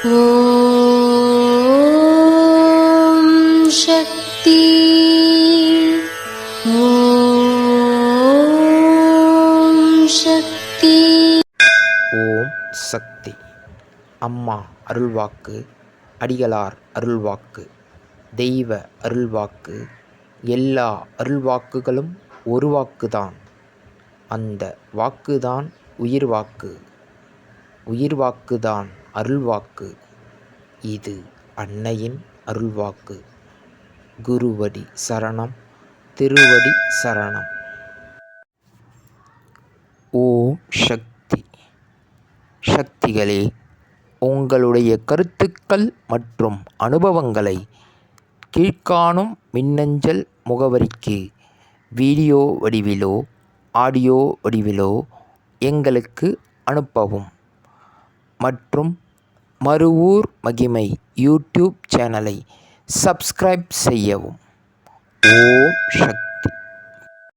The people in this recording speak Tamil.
ஓம் சக்தி. ஓம் சக்தி. ஓம் சக்தி. அம்மா அருள்வாக்கு, அடிகளார் அருள்வாக்கு, தெய்வ அருள்வாக்கு, எல்லா அருள்வாக்குகளும் ஒரு வாக்குதான். அந்த வாக்குதான் உயிர் வாக்கு, உயிர் வாக்குதான் அருள்வாக்கு. இது அன்னையின் அருள்வாக்கு. குருவடி சரணம், திருவடி சரணம். ஓம் சக்தி. சக்திகளே, உங்களுடைய கருத்துக்கள் மற்றும் அனுபவங்களை கீழ்க்காணும் மின்னஞ்சல் முகவரிக்கு வீடியோ வடிவிலோ ஆடியோ வடிவிலோ எங்களுக்கு அனுப்பவும். மற்றும் மறுவூர் மகிமை யூடியூப் சேனலை சப்ஸ்கிரைப் செய்யவும். ஓம்